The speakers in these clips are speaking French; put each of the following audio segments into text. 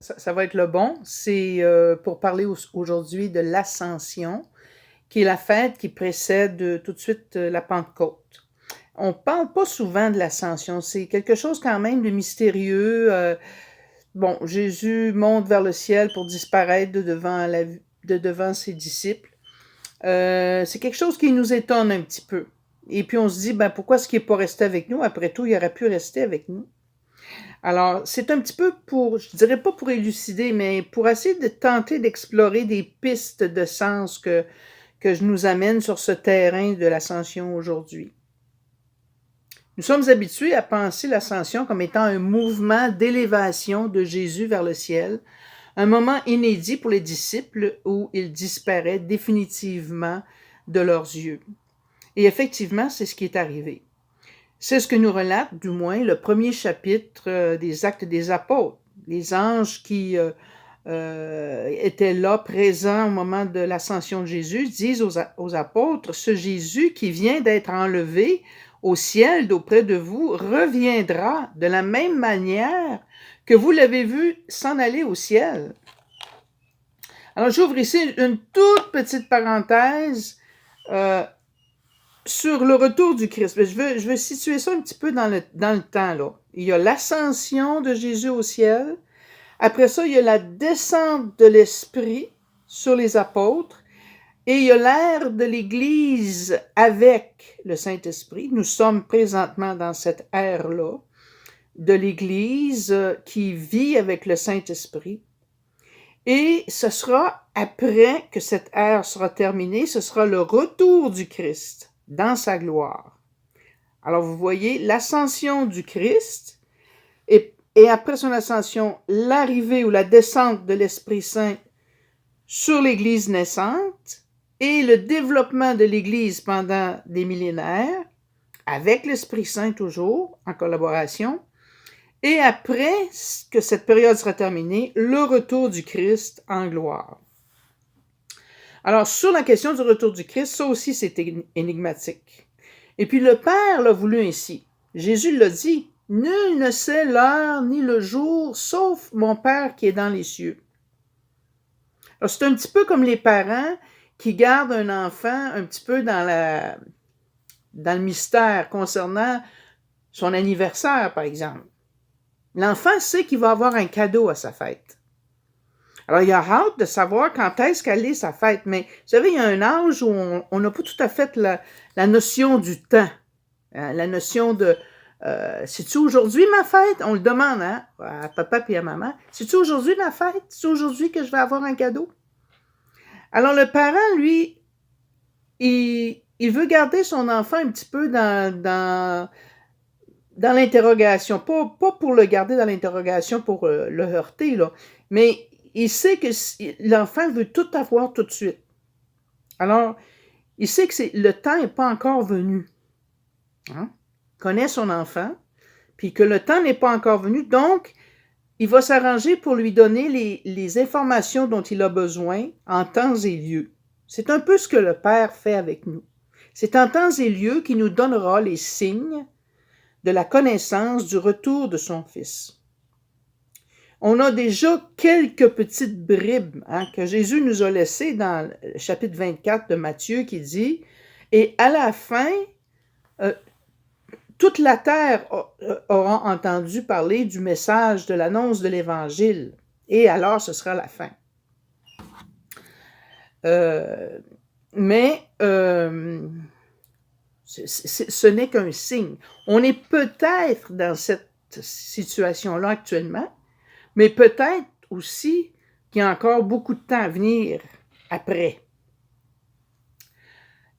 Ça va être le bon. C'est pour parler aujourd'hui de l'Ascension, qui est la fête qui précède tout de suite la Pentecôte. On parle pas souvent de l'Ascension. C'est quelque chose quand même de mystérieux. Bon, Jésus monte vers le ciel pour disparaître de devant ses disciples. C'est quelque chose qui nous étonne un petit peu. Et puis on se dit, ben pourquoi est-ce qu'il n'est pas resté avec nous? Après tout, il aurait pu rester avec nous. Alors, c'est un petit peu pour, je dirais pas pour élucider, mais pour essayer de tenter d'explorer des pistes de sens que je nous amène sur ce terrain de l'ascension aujourd'hui. Nous sommes habitués à penser l'ascension comme étant un mouvement d'élévation de Jésus vers le ciel, un moment inédit pour les disciples où il disparaît définitivement de leurs yeux. Et effectivement, c'est ce qui est arrivé. C'est ce que nous relate, du moins, le premier chapitre des Actes des Apôtres. Les anges qui étaient là, présents au moment de l'ascension de Jésus, disent aux apôtres, ce Jésus qui vient d'être enlevé au ciel d'auprès de vous reviendra de la même manière que vous l'avez vu s'en aller au ciel. Alors, j'ouvre ici une toute petite parenthèse sur le retour du Christ. Je veux situer ça un petit peu dans le temps, là. Il y a l'ascension de Jésus au ciel. Après ça, il y a la descente de l'Esprit sur les apôtres. Et il y a l'ère de l'Église avec le Saint-Esprit. Nous sommes présentement dans cette ère-là de l'Église qui vit avec le Saint-Esprit. Et ce sera, après que cette ère sera terminée, ce sera le retour du Christ dans sa gloire. Alors vous voyez, l'ascension du Christ et après son ascension, l'arrivée ou la descente de l'Esprit Saint sur l'Église naissante et le développement de l'Église pendant des millénaires, avec l'Esprit Saint toujours, en collaboration, et après que cette période sera terminée, le retour du Christ en gloire. Alors, sur la question du retour du Christ, ça aussi c'est énigmatique. Et puis le Père l'a voulu ainsi. Jésus l'a dit, « Nul ne sait l'heure ni le jour, sauf mon Père qui est dans les cieux. » Alors, c'est un petit peu comme les parents qui gardent un enfant un petit peu dans le mystère concernant son anniversaire, par exemple. L'enfant sait qu'il va avoir un cadeau à sa fête. Alors, il a hâte de savoir quand est-ce qu'elle est sa fête. Mais, vous savez, il y a un âge où on n'a pas tout à fait la notion du temps. Hein, la notion de c'est-tu aujourd'hui ma fête? On le demande hein, à papa et à maman. C'est-tu aujourd'hui ma fête? C'est aujourd'hui que je vais avoir un cadeau? Alors, le parent, lui, il veut garder son enfant un petit peu dans l'interrogation. Pas pour le garder dans l'interrogation pour le heurter, là, mais il sait que l'enfant veut tout avoir tout de suite. Alors, il sait que le temps n'est pas encore venu. Hein? Il connaît son enfant, puis que le temps n'est pas encore venu, donc il va s'arranger pour lui donner les informations dont il a besoin en temps et lieu. C'est un peu ce que le Père fait avec nous. C'est en temps et lieu qu'il nous donnera les signes de la connaissance du retour de son Fils. On a déjà quelques petites bribes que Jésus nous a laissées dans le chapitre 24 de Matthieu qui dit « Et à la fin, toute la terre aura entendu parler du message de l'annonce de l'Évangile, et alors ce sera la fin. » Mais ce n'est qu'un signe. On est peut-être dans cette situation-là actuellement, mais peut-être aussi qu'il y a encore beaucoup de temps à venir après.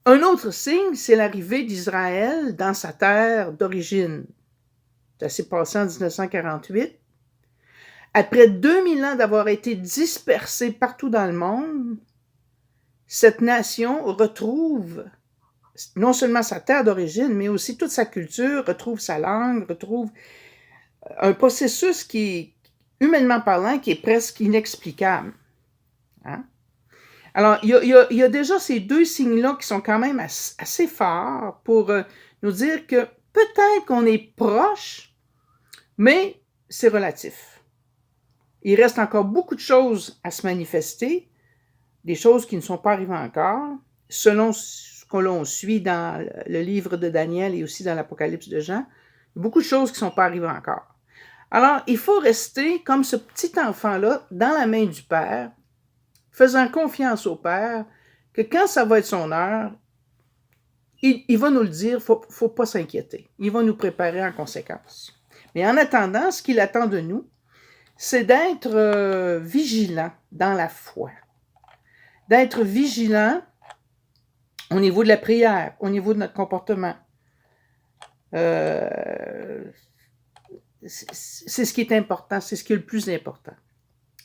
Un autre signe, c'est l'arrivée d'Israël dans sa terre d'origine. Ça s'est passé en 1948. Après 2000 ans d'avoir été dispersée partout dans le monde, cette nation retrouve non seulement sa terre d'origine, mais aussi toute sa culture, retrouve sa langue, retrouve un processus qui, humainement parlant, qui est presque inexplicable. Hein? Alors, il y a déjà ces deux signes-là qui sont quand même assez forts pour nous dire que peut-être qu'on est proche, mais c'est relatif. Il reste encore beaucoup de choses à se manifester, des choses qui ne sont pas arrivées encore, selon ce que l'on suit dans le livre de Daniel et aussi dans l'Apocalypse de Jean. Il y a beaucoup de choses qui ne sont pas arrivées encore. Alors, il faut rester comme ce petit enfant-là dans la main du Père, faisant confiance au Père, que quand ça va être son heure, il va nous le dire, il ne faut pas s'inquiéter. Il va nous préparer en conséquence. Mais en attendant, ce qu'il attend de nous, c'est d'être vigilant dans la foi. D'être vigilant au niveau de la prière, au niveau de notre comportement. C'est ce qui est important, c'est ce qui est le plus important.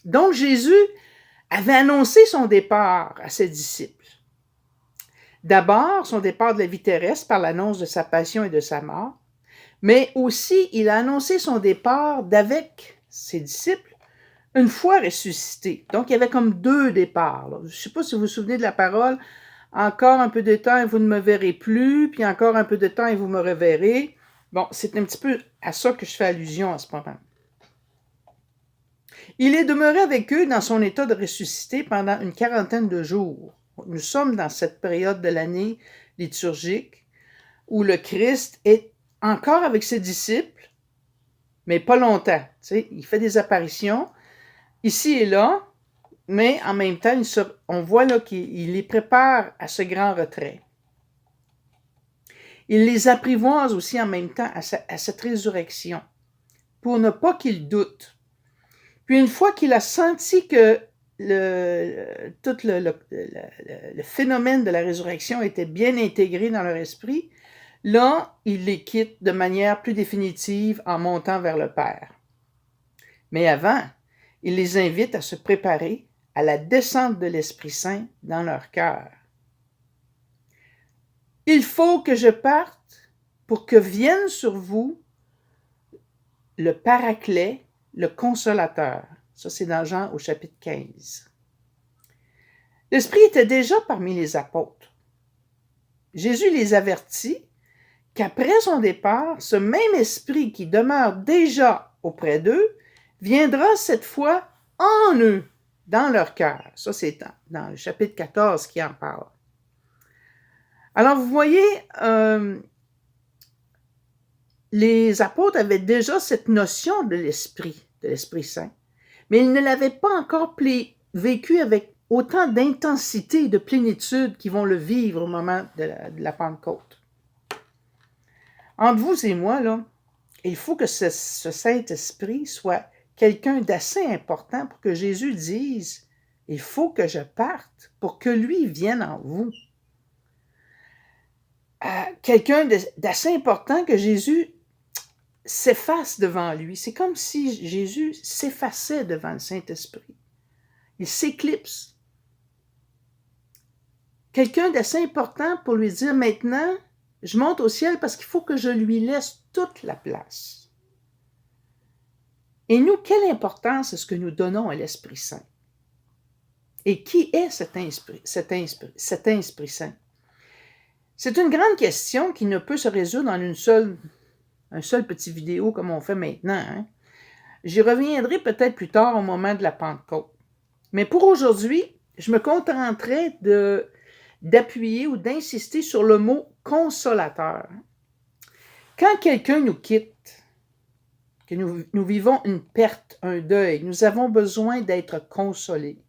Donc, Jésus avait annoncé son départ à ses disciples. D'abord, son départ de la vie terrestre par l'annonce de sa passion et de sa mort, mais aussi il a annoncé son départ d'avec ses disciples une fois ressuscité. Donc, il y avait comme deux départs. Je ne sais pas si vous vous souvenez de la parole, encore un peu de temps et vous ne me verrez plus, puis encore un peu de temps et vous me reverrez. Bon, c'est un petit peu à ça que je fais allusion en ce moment. Il est demeuré avec eux dans son état de ressuscité pendant une quarantaine de jours. Nous sommes dans cette période de l'année liturgique où le Christ est encore avec ses disciples, mais pas longtemps. Tu sais, il fait des apparitions ici et là, mais en même temps, on voit là qu'il les prépare à ce grand retrait. Il les apprivoise aussi en même temps à cette résurrection, pour ne pas qu'ils doutent. Puis une fois qu'il a senti que tout le phénomène de la résurrection était bien intégré dans leur esprit, là, il les quitte de manière plus définitive en montant vers le Père. Mais avant, il les invite à se préparer à la descente de l'Esprit Saint dans leur cœur. Il faut que je parte pour que vienne sur vous le Paraclet, le Consolateur. Ça, c'est dans Jean au chapitre 15. L'Esprit était déjà parmi les apôtres. Jésus les avertit qu'après son départ, ce même Esprit qui demeure déjà auprès d'eux viendra cette fois en eux, dans leur cœur. Ça, c'est dans le chapitre 14 qui en parle. Alors, vous voyez, les apôtres avaient déjà cette notion de l'Esprit Saint, mais ils ne l'avaient pas encore vécu avec autant d'intensité et de plénitude qu'ils vont le vivre au moment de la Pentecôte. Entre vous et moi, là, il faut que ce Saint-Esprit soit quelqu'un d'assez important pour que Jésus dise « Il faut que je parte pour que lui vienne en vous ». Quelqu'un d'assez important que Jésus s'efface devant lui. C'est comme si Jésus s'effaçait devant le Saint-Esprit. Il s'éclipse. Quelqu'un d'assez important pour lui dire maintenant, je monte au ciel parce qu'il faut que je lui laisse toute la place. Et nous, quelle importance est-ce que nous donnons à l'Esprit Saint? Et qui est cet Esprit Saint? C'est une grande question qui ne peut se résoudre en un seul petit vidéo comme on fait maintenant. Hein? J'y reviendrai peut-être plus tard au moment de la Pentecôte. Mais pour aujourd'hui, je me contenterai d'appuyer ou d'insister sur le mot « consolateur ». Quand quelqu'un nous quitte, que nous vivons une perte, un deuil, nous avons besoin d'être consolés.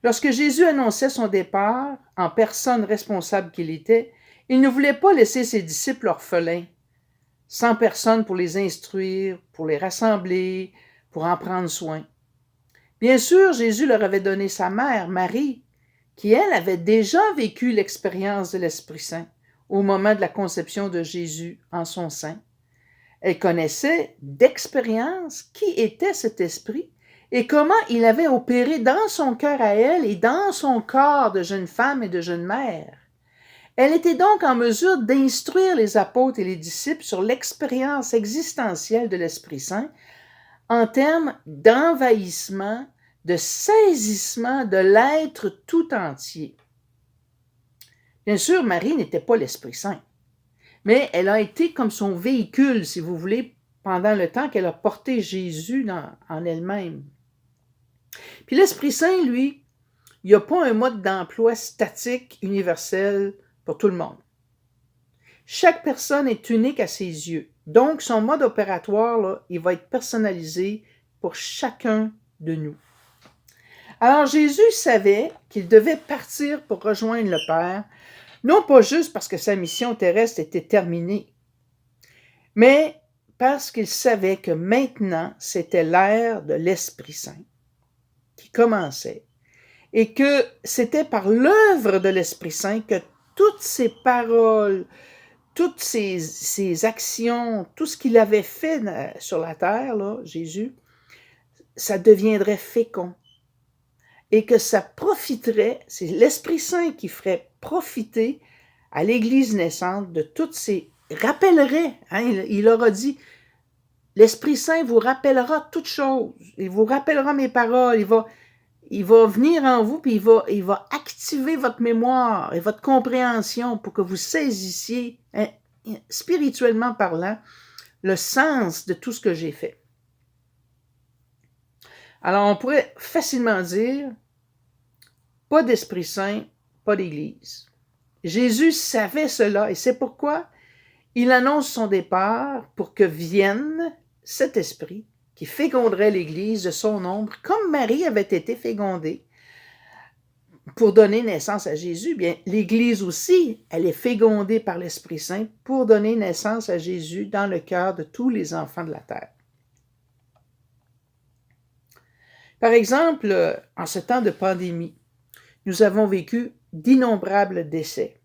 Lorsque Jésus annonçait son départ, en personne responsable qu'il était, il ne voulait pas laisser ses disciples orphelins, sans personne pour les instruire, pour les rassembler, pour en prendre soin. Bien sûr, Jésus leur avait donné sa mère, Marie, qui, elle, avait déjà vécu l'expérience de l'Esprit Saint au moment de la conception de Jésus en son sein. Elle connaissait d'expérience qui était cet Esprit et comment il avait opéré dans son cœur à elle et dans son corps de jeune femme et de jeune mère. Elle était donc en mesure d'instruire les apôtres et les disciples sur l'expérience existentielle de l'Esprit Saint en termes d'envahissement, de saisissement de l'être tout entier. Bien sûr, Marie n'était pas l'Esprit Saint, mais elle a été comme son véhicule, si vous voulez, pendant le temps qu'elle a porté Jésus en elle-même. Puis l'Esprit Saint, lui, il n'y a pas un mode d'emploi statique, universel pour tout le monde. Chaque personne est unique à ses yeux. Donc, son mode opératoire, là, il va être personnalisé pour chacun de nous. Alors, Jésus savait qu'il devait partir pour rejoindre le Père, non pas juste parce que sa mission terrestre était terminée, mais parce qu'il savait que maintenant, c'était l'ère de l'Esprit Saint qui commençait et que c'était par l'œuvre de l'Esprit Saint que toutes ces paroles, toutes ces actions, tout ce qu'il avait fait sur la terre, là, Jésus, ça deviendrait fécond. Et que ça profiterait, c'est l'Esprit Saint qui ferait profiter à l'Église naissante de toutes ces... rappellerait, hein, il aura dit, l'Esprit Saint vous rappellera toutes choses, il vous rappellera mes paroles, il va venir en vous, puis il va activer votre mémoire et votre compréhension pour que vous saisissiez, hein, spirituellement parlant, le sens de tout ce que j'ai fait. Alors, on pourrait facilement dire, pas d'Esprit Saint, pas d'Église. Jésus savait cela et c'est pourquoi il annonce son départ pour que vienne cet Esprit qui féconderait l'Église de son nombre, comme Marie avait été fécondée pour donner naissance à Jésus. Bien, l'Église aussi, elle est fécondée par l'Esprit Saint pour donner naissance à Jésus dans le cœur de tous les enfants de la terre. Par exemple, en ce temps de pandémie, nous avons vécu d'innombrables décès.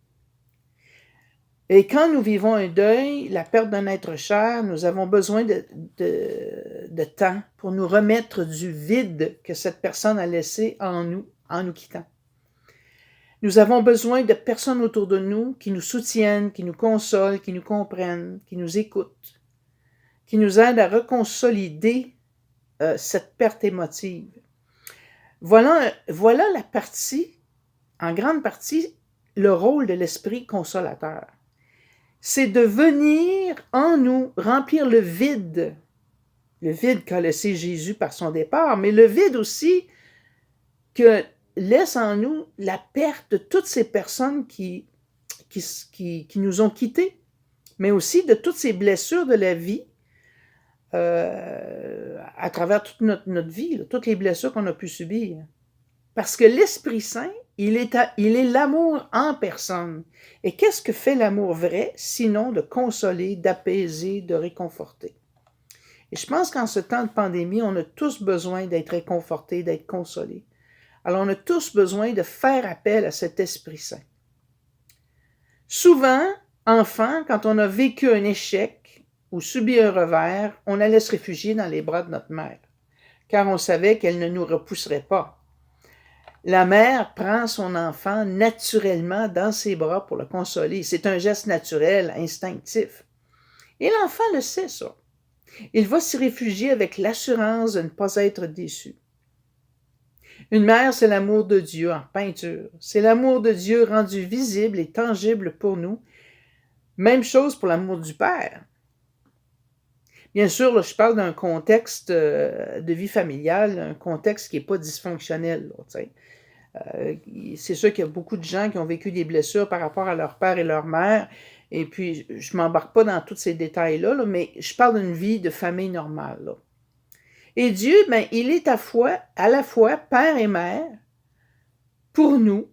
Et quand nous vivons un deuil, la perte d'un être cher, nous avons besoin de temps pour nous remettre du vide que cette personne a laissé en nous quittant. Nous avons besoin de personnes autour de nous qui nous soutiennent, qui nous consolent, qui nous comprennent, qui nous écoutent, qui nous aident à reconsolider cette perte émotive. Voilà la partie, en grande partie, le rôle de l'Esprit consolateur. C'est de venir en nous remplir le vide qu'a laissé Jésus par son départ, mais le vide aussi que laisse en nous la perte de toutes ces personnes qui nous ont quittés, mais aussi de toutes ces blessures de la vie à travers toute notre vie, là, toutes les blessures qu'on a pu subir. Parce que l'Esprit Saint, il est l'amour en personne. Et qu'est-ce que fait l'amour vrai, sinon de consoler, d'apaiser, de réconforter? Et je pense qu'en ce temps de pandémie, on a tous besoin d'être réconfortés, d'être consolés. Alors, on a tous besoin de faire appel à cet Esprit Saint. Souvent, enfant, quand on a vécu un échec ou subi un revers, on allait se réfugier dans les bras de notre mère, car on savait qu'elle ne nous repousserait pas. La mère prend son enfant naturellement dans ses bras pour le consoler. C'est un geste naturel, instinctif. Et l'enfant le sait, ça. Il va s'y réfugier avec l'assurance de ne pas être déçu. Une mère, c'est l'amour de Dieu en peinture. C'est l'amour de Dieu rendu visible et tangible pour nous. Même chose pour l'amour du Père. Bien sûr, là, je parle d'un contexte de vie familiale, un contexte qui n'est pas dysfonctionnel. Là, c'est sûr qu'il y a beaucoup de gens qui ont vécu des blessures par rapport à leur père et leur mère. Et puis, je ne m'embarque pas dans tous ces détails-là, là, mais je parle d'une vie de famille normale. Là. Et Dieu, ben, il est à la fois père et mère pour nous.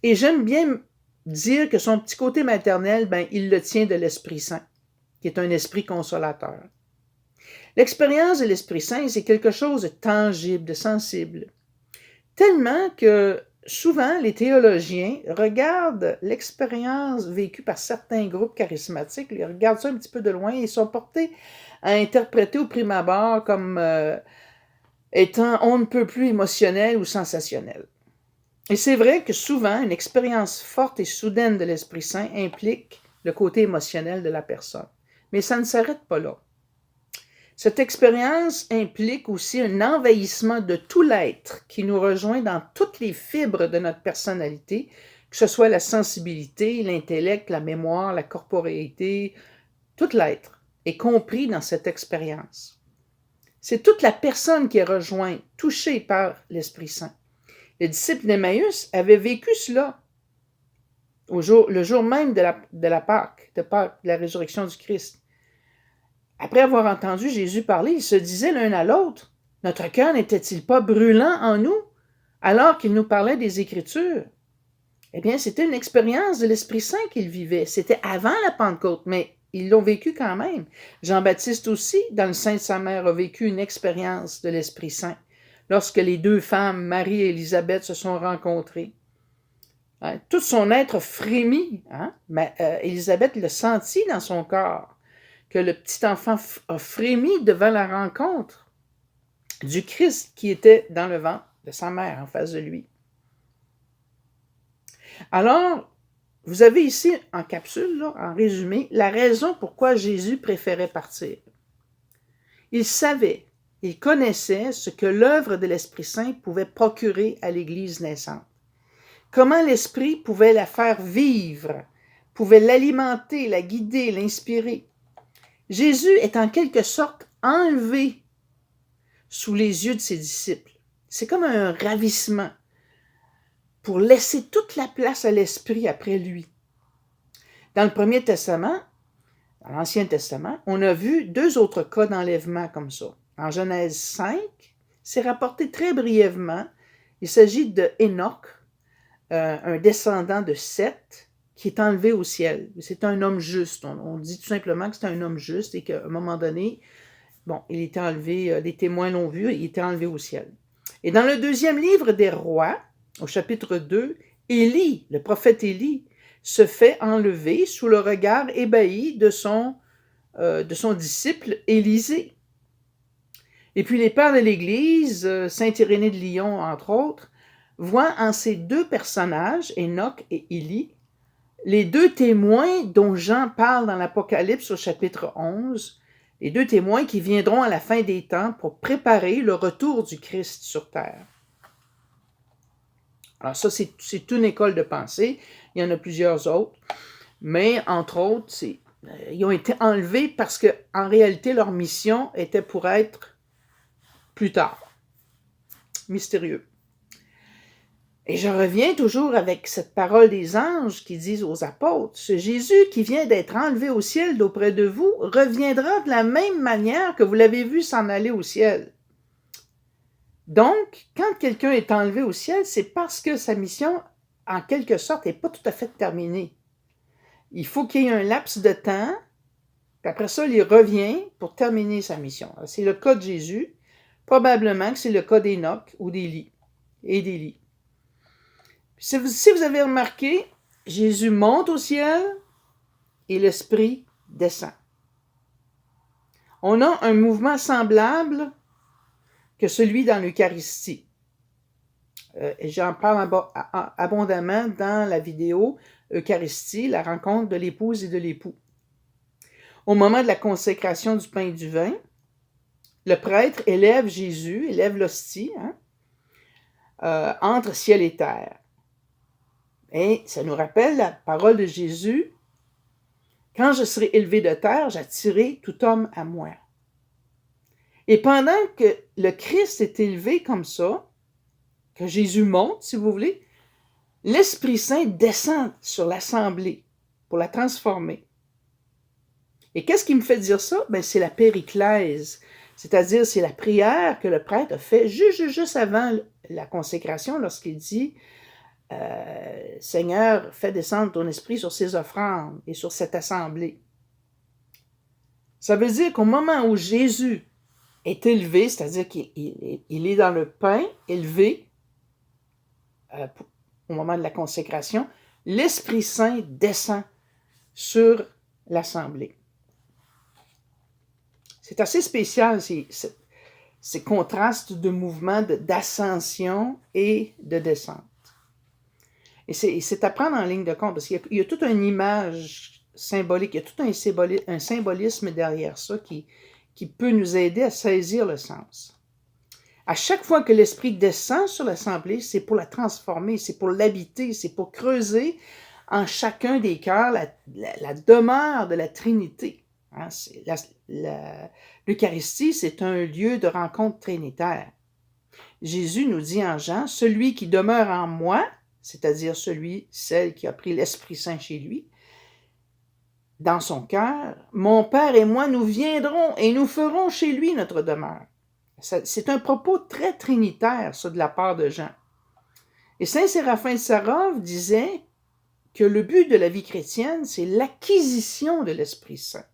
Et j'aime bien dire que son petit côté maternel, ben, il le tient de l'Esprit Saint, qui est un esprit consolateur. L'expérience de l'Esprit Saint, c'est quelque chose de tangible, de sensible. Tellement que souvent, les théologiens regardent l'expérience vécue par certains groupes charismatiques, ils regardent ça un petit peu de loin et ils sont portés à interpréter au prime abord comme étant on ne peut plus émotionnel ou sensationnel. Et c'est vrai que souvent, une expérience forte et soudaine de l'Esprit Saint implique le côté émotionnel de la personne. Mais ça ne s'arrête pas là. Cette expérience implique aussi un envahissement de tout l'être qui nous rejoint dans toutes les fibres de notre personnalité, que ce soit la sensibilité, l'intellect, la mémoire, la corporéité, tout l'être est compris dans cette expérience. C'est toute la personne qui est rejointe, touchée par l'Esprit Saint. Les disciples d'Emmaüs avaient vécu cela le jour même de la Pâque, de la résurrection du Christ. Après avoir entendu Jésus parler, ils se disaient l'un à l'autre, « Notre cœur n'était-il pas brûlant en nous alors qu'il nous parlait des Écritures? » Eh bien, c'était une expérience de l'Esprit Saint qu'ils vivaient. C'était avant la Pentecôte, mais ils l'ont vécu quand même. Jean-Baptiste aussi, dans le sein de sa mère, a vécu une expérience de l'Esprit Saint lorsque les deux femmes, Marie et Élisabeth, se sont rencontrées. Hein? Tout son être frémit. Hein? Mais, Élisabeth le sentit dans son corps, que le petit enfant a frémi devant la rencontre du Christ qui était dans le ventre de sa mère en face de lui. Alors, vous avez ici en capsule, là, en résumé, la raison pourquoi Jésus préférait partir. Il savait, il connaissait ce que l'œuvre de l'Esprit Saint pouvait procurer à l'Église naissante. Comment l'Esprit pouvait la faire vivre, pouvait l'alimenter, la guider, l'inspirer. Jésus est en quelque sorte enlevé sous les yeux de ses disciples. C'est comme un ravissement pour laisser toute la place à l'Esprit après lui. Dans le Premier Testament, dans l'Ancien Testament, on a vu 2 autres cas d'enlèvement comme ça. En Genèse 5, c'est rapporté très brièvement. Il s'agit de Hénoch, un descendant de Seth, qui est enlevé au ciel. C'est un homme juste. On dit tout simplement que c'est un homme juste et qu'à un moment donné, bon, il était enlevé, les témoins l'ont vu, il était enlevé au ciel. Et dans le 2e livre des Rois, au chapitre 2, Élie, le prophète Élie, se fait enlever sous le regard ébahi de son disciple Élisée. Et puis les pères de l'Église, saint Irénée de Lyon entre autres, voient en ces 2 personnages, Hénoch et Élie, les 2 témoins dont Jean parle dans l'Apocalypse au chapitre 11, les 2 témoins qui viendront à la fin des temps pour préparer le retour du Christ sur terre. Alors ça, c'est une école de pensée. Il y en a plusieurs autres. Mais, entre autres, ils ont été enlevés parce qu'en réalité, leur mission était pour être plus tard. Mystérieux. Et je reviens toujours avec cette parole des anges qui disent aux apôtres, « Ce Jésus qui vient d'être enlevé au ciel d'auprès de vous reviendra de la même manière que vous l'avez vu s'en aller au ciel. » Donc, quand quelqu'un est enlevé au ciel, c'est parce que sa mission, en quelque sorte, n'est pas tout à fait terminée. Il faut qu'il y ait un laps de temps, puis après ça, il revient pour terminer sa mission. C'est le cas de Jésus. Probablement que c'est le cas d'Hénoch ou d'Élie et d'Élie. Si vous avez remarqué, Jésus monte au ciel et l'Esprit descend. On a un mouvement semblable que celui dans l'Eucharistie. J'en parle abondamment dans la vidéo Eucharistie, la rencontre de l'épouse et de l'époux. Au moment de la consécration du pain et du vin, le prêtre élève Jésus, élève l'hostie, entre ciel et terre. Et ça nous rappelle la parole de Jésus, « Quand je serai élevé de terre, j'attirerai tout homme à moi. » Et pendant que le Christ est élevé comme ça, que Jésus monte, si vous voulez, l'Esprit Saint descend sur l'assemblée pour la transformer. Et qu'est-ce qui me fait dire ça? Ben, c'est la périclèse, c'est-à-dire c'est la prière que le prêtre a fait juste avant la consécration lorsqu'il dit « Seigneur, fais descendre ton esprit sur ces offrandes et sur cette assemblée. » Ça veut dire qu'au moment où Jésus est élevé, c'est-à-dire qu'il est dans le pain, élevé, au moment de la consécration, l'Esprit Saint descend sur l'assemblée. C'est assez spécial, ces contrastes de mouvements d'ascension et de descente. Et c'est à prendre en ligne de compte, parce qu'il y a toute une image symbolique, il y a tout un symbolisme derrière ça qui peut nous aider à saisir le sens. À chaque fois que l'Esprit descend sur l'assemblée, c'est pour la transformer, c'est pour l'habiter, c'est pour creuser en chacun des cœurs la demeure de la Trinité. Hein, l'Eucharistie, c'est un lieu de rencontre trinitaire. Jésus nous dit en Jean, « Celui qui demeure en moi, c'est-à-dire celle qui a pris l'Esprit Saint chez lui, dans son cœur, mon Père et moi, nous viendrons et nous ferons chez lui notre demeure. » C'est un propos très trinitaire, ça, de la part de Jean. Et saint Séraphin de Sarov disait que le but de la vie chrétienne, c'est l'acquisition de l'Esprit Saint.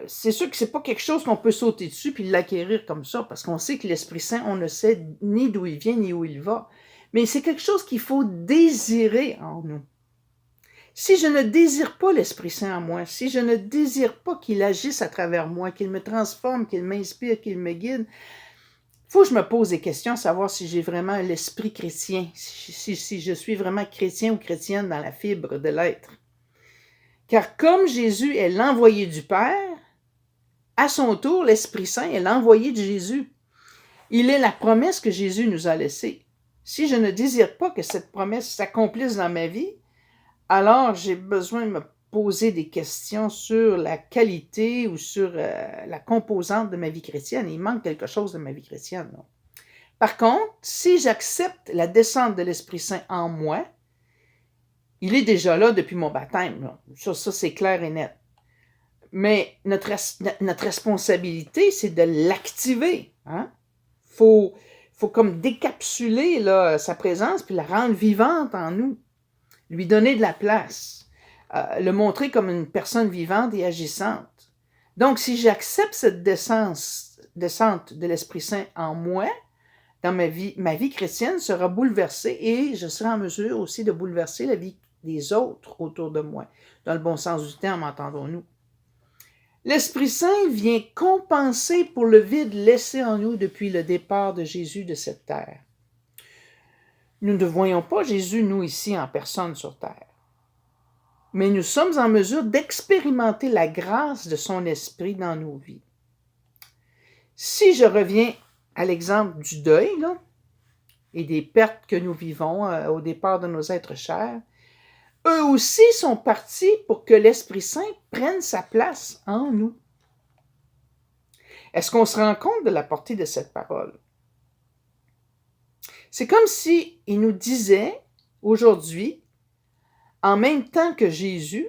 C'est sûr que c'est pas quelque chose qu'on peut sauter dessus puis l'acquérir comme ça, parce qu'on sait que l'Esprit Saint, on ne sait ni d'où il vient ni où il va. Mais c'est quelque chose qu'il faut désirer en nous. Si je ne désire pas l'Esprit Saint en moi, si je ne désire pas qu'il agisse à travers moi, qu'il me transforme, qu'il m'inspire, qu'il me guide, il faut que je me pose des questions à savoir si j'ai vraiment l'esprit chrétien, si je suis vraiment chrétien ou chrétienne dans la fibre de l'être. Car comme Jésus est l'envoyé du Père, à son tour, l'Esprit Saint est l'envoyé de Jésus. Il est la promesse que Jésus nous a laissée. Si je ne désire pas que cette promesse s'accomplisse dans ma vie, alors j'ai besoin de me poser des questions sur la qualité ou sur la composante de ma vie chrétienne. Il manque quelque chose de ma vie chrétienne. Non? Par contre, si j'accepte la descente de l'Esprit Saint en moi, il est déjà là depuis mon baptême. Ça c'est clair et net. Mais notre responsabilité, c'est de l'activer. Hein? Faut comme décapsuler là, sa présence puis la rendre vivante en nous. Lui donner de la place. Le montrer comme une personne vivante et agissante. Donc, si j'accepte cette descente de l'Esprit Saint en moi, dans ma vie chrétienne sera bouleversée et je serai en mesure aussi de bouleverser la vie des autres autour de moi, dans le bon sens du terme, entendons-nous. L'Esprit Saint vient compenser pour le vide laissé en nous depuis le départ de Jésus de cette terre. Nous ne voyons pas Jésus, nous, ici, en personne sur terre. Mais nous sommes en mesure d'expérimenter la grâce de son esprit dans nos vies. Si je reviens à l'exemple du deuil, là, et des pertes que nous vivons au départ de nos êtres chers, eux aussi sont partis pour que l'Esprit Saint prenne sa place en nous. Est-ce qu'on se rend compte de la portée de cette parole? C'est comme si il nous disait aujourd'hui, en même temps que Jésus,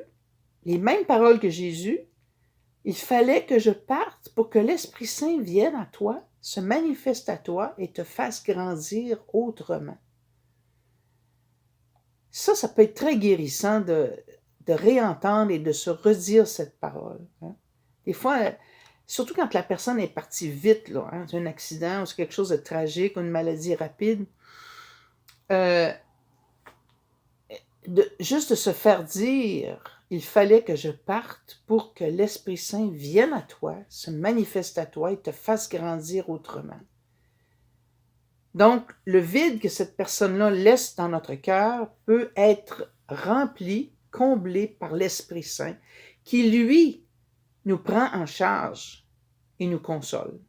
les mêmes paroles que Jésus, il fallait que je parte pour que l'Esprit Saint vienne à toi, se manifeste à toi et te fasse grandir autrement. Ça peut être très guérissant de réentendre et de se redire cette parole. Hein. Des fois, surtout quand la personne est partie vite, là, hein, c'est un accident ou c'est quelque chose de tragique ou une maladie rapide, juste de se faire dire, il fallait que je parte pour que l'Esprit Saint vienne à toi, se manifeste à toi et te fasse grandir autrement. Donc, le vide que cette personne-là laisse dans notre cœur peut être rempli, comblé par l'Esprit Saint, qui, lui, nous prend en charge et nous console.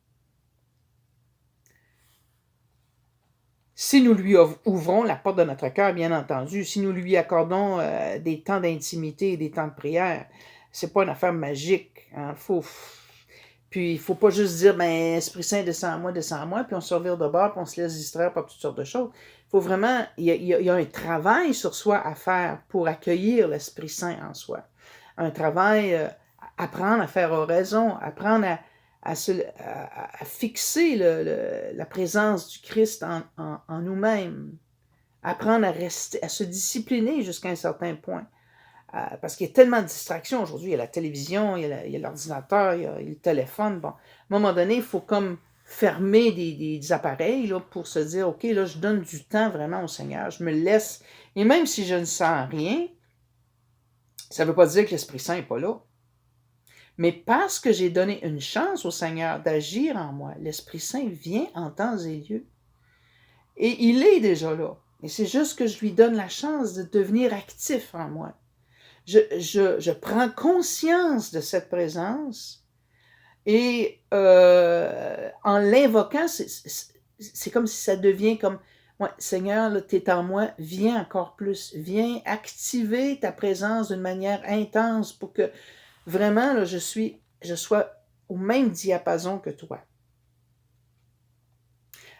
Si nous lui ouvrons la porte de notre cœur, bien entendu, si nous lui accordons des temps d'intimité et des temps de prière, c'est pas une affaire magique. Hein, Puis, il ne faut pas juste dire, Esprit Saint, descends à moi, puis on se revire de bord, puis on se laisse distraire par toutes sortes de choses. Il faut vraiment, il y a un travail sur soi à faire pour accueillir l'Esprit Saint en soi. Un travail, apprendre à faire oraison, apprendre à fixer la présence du Christ en nous-mêmes, apprendre à se discipliner jusqu'à un certain point. Parce qu'il y a tellement de distractions aujourd'hui. Il y a la télévision, il y a l'ordinateur, il y a le téléphone. Bon, à un moment donné, il faut comme fermer des appareils là, pour se dire, OK, là, je donne du temps vraiment au Seigneur. Je me laisse. Et même si je ne sens rien, ça ne veut pas dire que l'Esprit Saint n'est pas là. Mais parce que j'ai donné une chance au Seigneur d'agir en moi, l'Esprit Saint vient en temps et lieu. Et il est déjà là. Et c'est juste que je lui donne la chance de devenir actif en moi. Je prends conscience de cette présence et en l'invoquant, c'est comme si ça devient comme ouais, Seigneur, tu es en moi, viens encore plus, viens activer ta présence d'une manière intense pour que vraiment, là, je sois au même diapason que toi.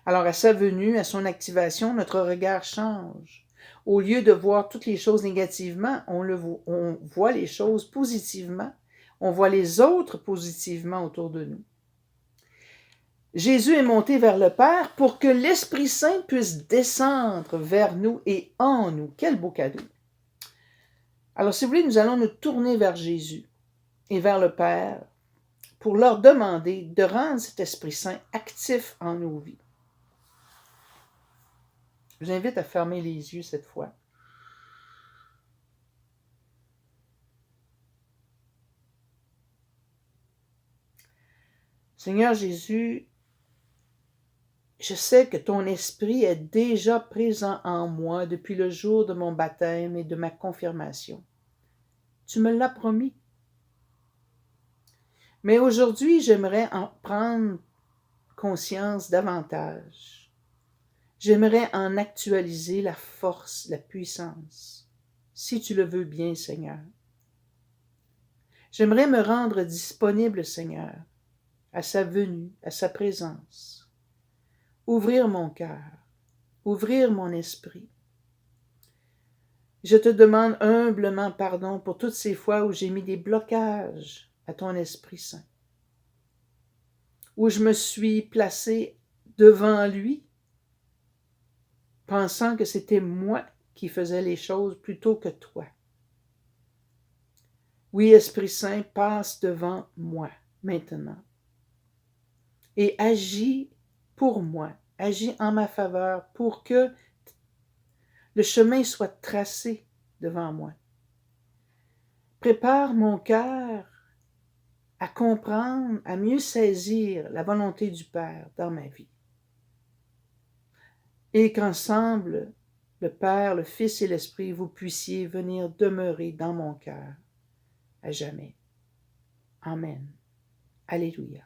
Alors, à sa venue, à son activation, notre regard change. Au lieu de voir toutes les choses négativement, on voit les choses positivement. On voit les autres positivement autour de nous. Jésus est monté vers le Père pour que l'Esprit Saint puisse descendre vers nous et en nous. Quel beau cadeau! Alors, si vous voulez, nous allons nous tourner vers Jésus et vers le Père pour leur demander de rendre cet Esprit Saint actif en nos vies. Je vous invite à fermer les yeux cette fois. Seigneur Jésus, je sais que ton esprit est déjà présent en moi depuis le jour de mon baptême et de ma confirmation. Tu me l'as promis. Mais aujourd'hui, j'aimerais en prendre conscience davantage. J'aimerais en actualiser la force, la puissance, si tu le veux bien, Seigneur. J'aimerais me rendre disponible, Seigneur, à sa venue, à sa présence. Ouvrir mon cœur, ouvrir mon esprit. Je te demande humblement pardon pour toutes ces fois où j'ai mis des blocages à ton Esprit Saint, où je me suis placé devant lui, pensant que c'était moi qui faisais les choses plutôt que toi. Oui, Esprit Saint, passe devant moi maintenant et agis pour moi, agis en ma faveur pour que le chemin soit tracé devant moi. Prépare mon cœur à comprendre, à mieux saisir la volonté du Père dans ma vie. Et qu'ensemble, le Père, le Fils et l'Esprit, vous puissiez venir demeurer dans mon cœur à jamais. Amen. Alléluia.